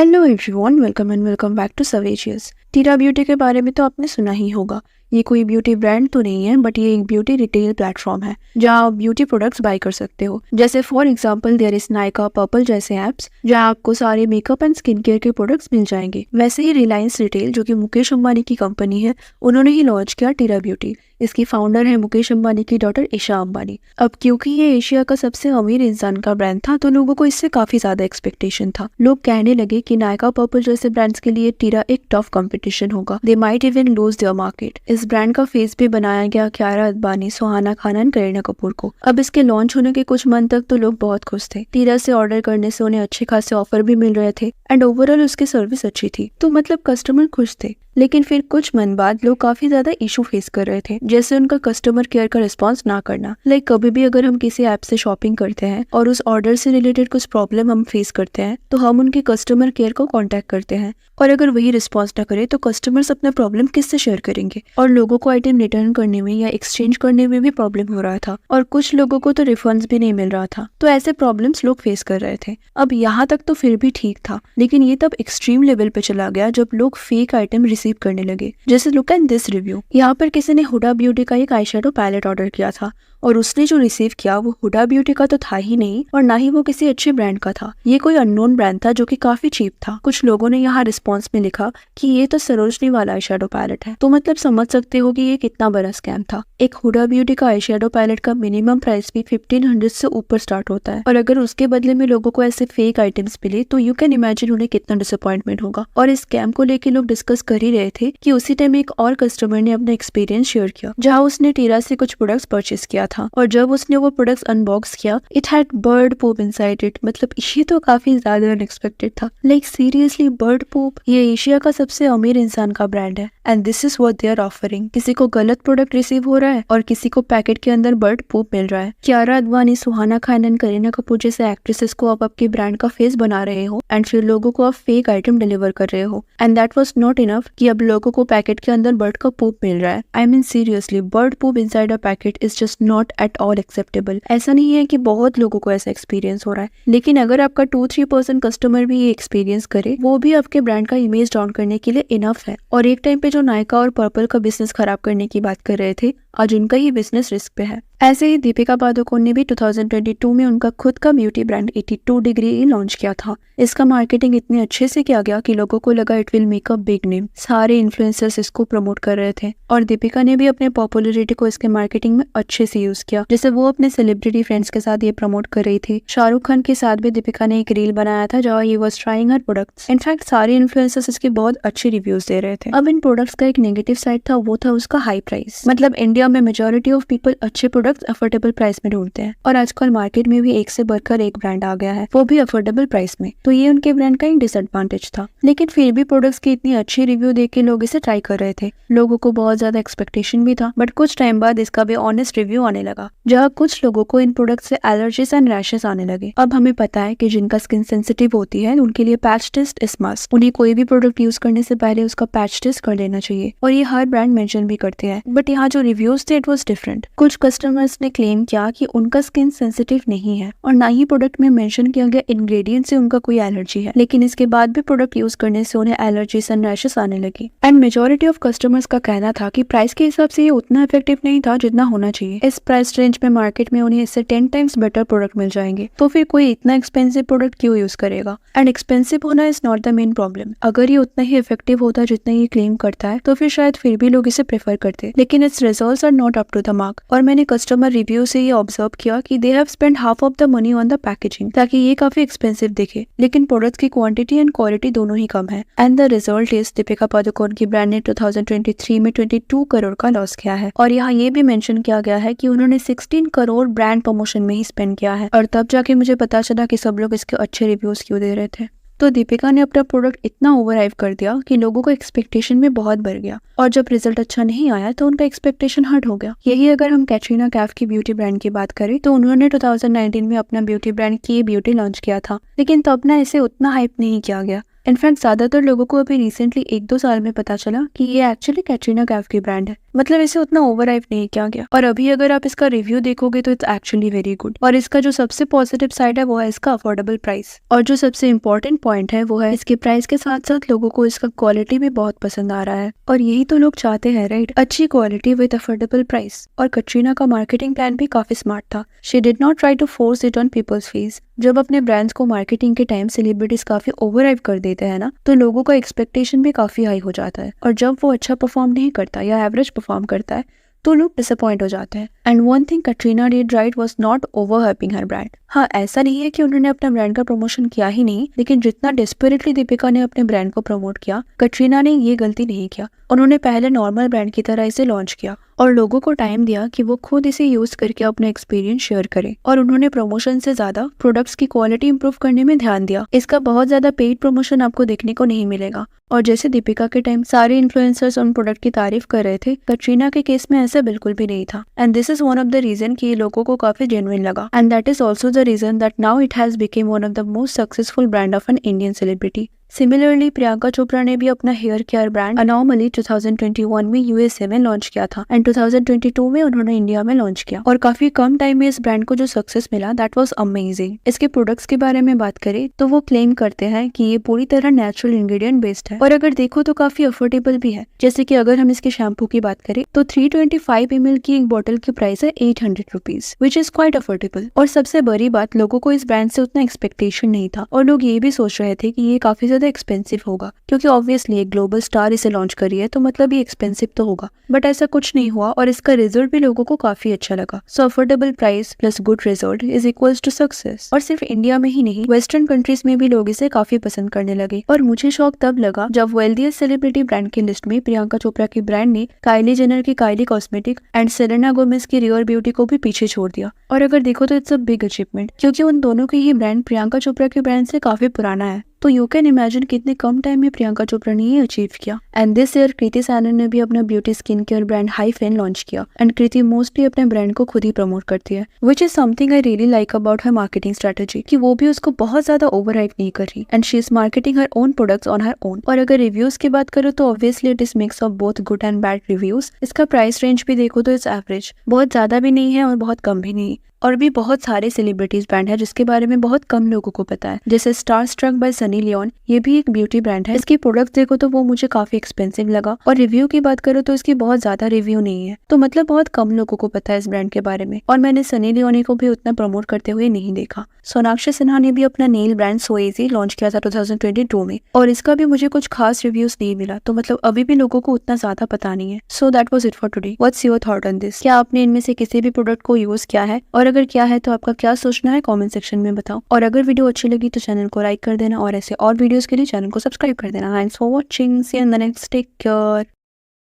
Hello everyone, welcome back to सवेजियस। Tira beauty के बारे में तो आपने सुना ही होगा। ये कोई ब्यूटी ब्रांड तो नहीं है, बट ये एक ब्यूटी रिटेल प्लेटफॉर्म है जहाँ आप ब्यूटी प्रोडक्ट्स बाय कर सकते हो। जैसे for example there is Nykaa, Purplle जैसे ऐप्स जहाँ आपको सारे मेकअप एंड स्किन केयर के प्रोडक्ट्स मिल जाएंगे। वैसे ही रिलायंस रिटेल, जो कि मुकेश अंबानी की कंपनी है, उन्होंने ही लॉन्च किया टीरा ब्यूटी। इसकी फाउंडर है मुकेश अंबानी की डॉटर ईशा अंबानी। अब क्योंकि ये एशिया का सबसे अमीर इंसान का ब्रांड था, तो लोगों को इससे काफी ज्यादा एक्सपेक्टेशन था। लोग कहने लगे कि नायका, पर्पल जैसे ब्रांड्स के लिए टीरा एक टफ कंपटीशन होगा। They might even lose their market. इस ब्रांड का फेस भी बनाया गया कियारा अडवाणी, सुहाना खान एंड करीना कपूर को। अब इसके लॉन्च होने के कुछ मंथ तक तो लोग बहुत खुश थे। टीरा से ऑर्डर करने से उन्हें अच्छे खासे ऑफर भी मिल रहे थे एंड ओवरऑल उसकी सर्विस अच्छी थी, तो मतलब कस्टमर खुश थे। लेकिन फिर कुछ मंथ बाद लोग काफी ज्यादा इशू फेस कर रहे थे, जैसे उनका कस्टमर केयर का रिस्पांस ना करना। लाइक कभी भी अगर हम किसी ऐप से शॉपिंग करते हैं और उस ऑर्डर से रिलेटेड कुछ प्रॉब्लम हम फेस करते हैं, तो हम उनके कस्टमर केयर को कांटेक्ट करते हैं, और अगर वही रिस्पांस ना करे तो कस्टमर्स अपना प्रॉब्लम किससे शेयर करेंगे। और लोगों को आइटम रिटर्न करने में या एक्सचेंज करने में भी प्रॉब्लम हो रहा था, और कुछ लोगों को तो रिफंड्स भी नहीं मिल रहा था। तो ऐसे प्रॉब्लम्स लोग फेस कर रहे थे। अब यहाँ तक तो फिर भी ठीक था, लेकिन ये तब एक्सट्रीम लेवल पे चला गया जब लोग फेक आइटम रिसीव करने लगे। जैसे लुक एट दिस रिव्यू। यहाँ पर किसी ने हुडा ब्यूटी का एक आई शेडो पैलेट ऑर्डर किया था, और उसने जो रिसीव किया वो हुडा ब्यूटी का तो था ही नहीं, और ना ही वो किसी अच्छे ब्रांड का था। ये कोई अननोन ब्रांड था जो कि काफी चीप था। कुछ लोगों ने यहाँ रिस्पॉन्स में लिखा कि ये तो सरोजनी वाला आई शेडो पैलेट है। तो मतलब समझ सकते हो कि ये कितना बड़ा स्कैम था। एक हुडा ब्यूटी का आई शेडो पैलेट का मिनिमम प्राइस भी 1500 से ऊपर स्टार्ट होता है, और अगर उसके बदले में लोगों को ऐसे फेक आइटम्स मिले तो यू कैन इमेजिन उन्हें कितना डिसअपॉइंटमेंट होगा। और इस स्कैम को लेके लोग डिस्कस कर ही रहे थे कि उसी टाइम एक और कस्टमर ने अपना एक्सपीरियंस शेयर किया, जहाँ उसने टीरा से कुछ प्रोडक्ट्स परचेस किया था, और जब उसने वो प्रोडक्ट्स अनबॉक्स किया, it had bird poop inside it. मतलब ये तो काफी ज्यादा अनएक्सपेक्टेड था। Like seriously, bird poop? ये एशिया का सबसे अमीर इंसान का ब्रांड है, and this is what they are offering. किसी को गलत प्रोडक्ट रिसीव हो रहा है और किसी को पैकेट के अंदर बर्ड पोप मिल रहा है। कियारा अडवाणी, सुहाना खान एंड करीना कपूर जैसे एक्ट्रेसेस को आप आपके ब्रांड का फेस बना रहे हो, एंड फिर लोगों को आप फेक आइटम डिलीवर कर रहे हो। And that was not enough कि अब लोगों को पैकेट के अंदर बर्ड का पोप मिल रहा है। I mean seriously, bird poop inside a packet is just not at all acceptable. ऐसा नहीं है कि बहुत लोगों को ऐसा एक्सपीरियंस हो रहा है, लेकिन अगर आपका 2-3% कस्टमर भी ये एक्सपीरियंस करे, वो भी आपके ब्रांड का इमेज डाउन करने के लिए इनफ है। और एक टाइम पे जो नायका और पर्पल का बिजनेस खराब करने की बात कर रहे थे, आज उनका ही बिजनेस रिस्क पे है। ऐसे ही दीपिका पादुकोण ने भी 2022 में उनका खुद का ब्यूटी ब्रांड 82 डिग्री लॉन्च किया था। इसका मार्केटिंग इतने अच्छे से किया गया कि लोगों को लगा it will make a big name. सारे इन्फ्लुएंसर्स इसको प्रमोट कर रहे थे, और दीपिका ने भी अपने पॉपुलैरिटी को इसके मार्केटिंग में अच्छे से यूज किया। जैसे वो अपने सेलिब्रिटी फ्रेंड्स के साथ ये प्रमोट कर रही थी। शाहरुख खान के साथ भी दीपिका ने एक रील बनाया था जहाँ he was trying her products. In fact सारे इन्फ्लुएंसर्स इसके बहुत अच्छे रिव्यूज दे रहे थे। अब इन प्रोडक्ट्स का एक नेगेटिव साइड था, वो था उसका हाई प्राइस। मतलब इंडिया में मेजॉरिटी ऑफ पीपल अच्छे प्रोडक्ट्स अफोर्डेबल प्राइस में ढूंढते हैं, और आजकल मार्केट में भी एक से बढ़कर एक ब्रांड आ गया है, वो भी अफोर्डेबल प्राइस में। तो ये उनके ब्रांड का एक डिसएडवांटेज था। लेकिन फिर भी प्रोडक्ट्स की इतनी अच्छी रिव्यू देख के लोग इसे ट्राई कर रहे थे। लोगों को बहुत ज्यादा एक्सपेक्टेशन भी था, बट कुछ टाइम बाद इसका भी ऑनेस्ट रिव्यू आने लगा, जहाँ कुछ लोगों को इन प्रोडक्ट से एलर्जीज एंड रैशेस आने लगे। अब हमें पता है कि जिनका स्किन सेंसिटिव होती है उनके लिए पैच टेस्ट इज मस्ट। उन्हें कोई भी प्रोडक्ट यूज करने से पहले उसका पैच टेस्ट कर लेना चाहिए, और ये हर ब्रांड मेंशन भी करते हैं। बट यहाँ जो रिव्यूज थे इट वाज डिफरेंट। कुछ कस्टमर्स ने क्लेम किया कि उनका स्किन सेंसिटिव नहीं है, और ना ही प्रोडक्ट में मेंशन किया गया इंग्रेडिएंट से उनका कोई एलर्जी है, लेकिन इसके बाद भी प्रोडक्ट यूज करने से उन्हें एलर्जीज एंड रैशेस आने लगी। एंड मेजॉरिटी ऑफ कस्टमर्स का कहना था कि प्राइस के हिसाब से ये उतना इफेक्टिव नहीं था जितना होना चाहिए। इस प्राइस रेंज में मार्केट में उन्हें इससे 10 टाइम्स बेटर प्रोडक्ट मिल जाएंगे, तो फिर कोई इतना एक्सपेंसिव प्रोडक्ट क्यों यूज करेगा। एंड एक्सपेंसिव होना is not the main problem. अगर ये उतना ही इफेक्टिव होता जितना ये क्लेम करता है, तो फिर शायद फिर भी लोग इसे प्रेफर करते, लेकिन it's results are not up to the mark. और मैंने कस्टमर रिव्यू से ये ऑब्जर्व किया कि they have spend half of the money on the packaging, ताकि ये काफी एक्सपेंसिव दिखे, लेकिन प्रोडक्ट्स की क्वांटिटी एंड क्वालिटी दोनों ही कम है। And the result is Deepika Padukone की ब्रांड ने 2023 में 22 करोड़ का लॉस किया है। और यहाँ ये भी मेंशन किया गया है कि उन्होंने 16 करोड़ ब्रांड प्रमोशन में ही स्पेंड किया है, और तब जाके मुझे पता चला कि सब लोग इसके अच्छे रिव्यूज क्यों दे रहे थे। तो दीपिका ने अपना प्रोडक्ट इतना ओवर हाइप कर दिया कि लोगों को एक्सपेक्टेशन में बहुत बढ़ गया, और जब रिजल्ट अच्छा नहीं आया तो उनका एक्सपेक्टेशन हर्ट हो गया। यही अगर हम कैटरीना कैफ की ब्यूटी ब्रांड की बात करें, तो उन्होंने 2019 में अपना ब्यूटी ब्रांड की ब्यूटी लॉन्च किया था, लेकिन तब ना इसे उतना हाइप नहीं किया गया। इनफैक्ट ज्यादातर लोगों को अभी रिसेंटली 1-2 साल में पता चला कि ये एक्चुअली कैटरीना कैफ की ब्रांड है। मतलब इसे उतना ओवर हाइप नहीं किया गया। और अभी अगर आप इसका रिव्यू देखोगे तो इट्स एक्चुअली वेरी गुड। और इसका जो सबसे पॉजिटिव साइड है वो है इसका अफोर्डेबल प्राइस। और जो सबसे इम्पोर्टेंट पॉइंट है वो है इसके प्राइस के साथ साथ लोगों को इसका क्वालिटी भी बहुत पसंद आ रहा है। और यही तो लोग चाहते हैं, राइट? अच्छी क्वालिटी विद अफोर्डेबल प्राइस। और कटरीना का मार्केटिंग प्लान भी काफी स्मार्ट था। She did not try to force it on people's face. जब अपने ब्रांड्स को मार्केटिंग के टाइम सेलिब्रिटीज काफी ओवर हाइप कर देते हैं ना, तो लोगों का एक्सपेक्टेशन भी काफी हाई हो जाता है। और जब वो अच्छा परफॉर्म नहीं करता या एवरेज परफॉर्म करता है तो लोग डिसअपॉइंट हो जाते हैं। And one thing Katrina did right was not over hyping her brand. हाँ, ऐसा नहीं है कि उन्होंने अपने ब्रांड का प्रमोशन किया ही नहीं, लेकिन जितना डेस्परेटली दीपिका ने अपने ब्रांड को प्रमोट किया, कटरीना ने ये गलती नहीं किया। उन्होंने पहले नॉर्मल ब्रांड की तरह इसे लॉन्च किया और लोगों को टाइम दिया कि वो खुद इसे यूज करके अपना एक्सपीरियंस शेयर करें। और उन्होंने प्रमोशन से ज्यादा प्रोडक्ट्स की क्वालिटी इंप्रूव करने में ध्यान दिया। इसका बहुत ज्यादा पेड प्रमोशन आपको देखने को नहीं मिलेगा। और जैसे दीपिका के टाइम सारे इन्फ्लुएंसर्स उन प्रोडक्ट की तारीफ कर रहे थे, कटरीना के केस में ऐसा बिल्कुल भी नहीं था। And this is one of the reason कि ये लोगों को काफी जेन्युइन लगा। And that is also the reason that now it has become one of the most successful brand of an Indian celebrity. Similarly Priyanka Chopra ने भी अपना हेयर केयर ब्रांड अनोमली 2021 में यूएसए में लॉन्च किया था एंड 2022 में उन्होंने इंडिया में लॉन्च किया। और काफी कम टाइम में इस ब्रांड को जो सक्सेस मिला दैट वाज अमेजिंग। इसके प्रोडक्ट्स के बारे में बात करें तो वो क्लेम करते हैं कि ये पूरी तरह नेचुरल इंग्रेडिएंट बेस्ड है और अगर देखो तो काफी अफोर्डेबल भी है। जैसे कि अगर हम इसके शैम्पू की बात करें तो 325 ml की एक बोतल की प्राइस है 800 rupees, which is quite affordable. और सबसे बड़ी बात, लोगों को इस ब्रांड से उतना एक्सपेक्टेशन नहीं था और लोग ये भी सोच रहे थे कि ये काफी ज्यादा एक्सपेंसिव होगा, क्योंकि ऑब्वियसली एक ग्लोबल स्टार इसे लॉन्च करी है तो मतलब ये एक्सपेंसिव तो होगा। बट ऐसा कुछ नहीं हुआ और इसका रिजल्ट भी लोगों को काफी अच्छा लगा। So affordable price plus good result is equals to success. और सिर्फ इंडिया में ही नहीं, वेस्टर्न कंट्रीज में भी लोग इसे काफी पसंद करने लगे। और मुझे शौक तब लगा जब वेल्दिएस्ट सेलिब्रिटी ब्रांड की लिस्ट में प्रियंका चोपड़ा की ब्रांड ने काइली जेनर की काइली कॉस्मेटिक एंड सेलेना गोमेज की रियर ब्यूटी को भी पीछे छोड़ दिया। और अगर देखो तो इट्स अ बिग अचीवमेंट, क्योंकि उन दोनों की ही ब्रांड प्रियंका चोपड़ा के ब्रांड से काफी पुराना है। तो यू कैन इमेजिन कितने कम टाइम में प्रियंका चोपड़ा ने ये अचीव किया। And this year Kriti Sanon ने भी अपना beauty skin care brand hyphen launch किया एंड कृति मोस्टली अपने ब्रांड को खुद ही प्रमोट करती है, which is something I really like about her marketing strategy, कि वो भी उसको बहुत ज्यादा ओवर हाइप नहीं कर रही and she is marketing her own products on her own. और अगर रिव्यूज की बात करो तो obviously it is mix of both good and bad reviews. इसका प्राइस रेंज भी देखो तो इट्स एवरेज, बहुत ज्यादा भी नहीं है और बहुत कम भी नहीं। और भी बहुत सारे सेलिब्रिटीज ब्रांड है जिसके बारे में बहुत कम लोगों को पता है, जैसे star struck by Sunny Leone. ये भी एक ब्यूटी ब्रांड है। इसकी प्रोडक्ट देखो तो वो मुझे काफी एक्सपेंसिव लगा और रिव्यू की बात करो तो इसकी बहुत ज्यादा रिव्यू नहीं है, तो मतलब बहुत कम लोगों को पता है इस ब्रांड के बारे में। और मैंने सनी लियोनी को भी उतना प्रमोट करते हुए नहीं देखा। सोनाक्षी सिन्हा ने भी अपना nail brand so easy launch किया था 2022 में और इसका भी मुझे कुछ खास रिव्यूज नहीं मिला, तो मतलब अभी भी लोगों को उतना ज्यादा पता नहीं है। So that was it for today. What's your thought on this? क्या आपने इनमें से किसी भी प्रोडक्ट को यूज किया है? और अगर किया है तो आपका क्या सोचना है कमेंट सेक्शन में बताओ। और अगर वीडियो अच्छी लगी तो चैनल को लाइक कर देना और ऐसे और वीडियोस के लिए चैनल को सब्सक्राइब कर देना। Thanks for watching, see you in the next, take care.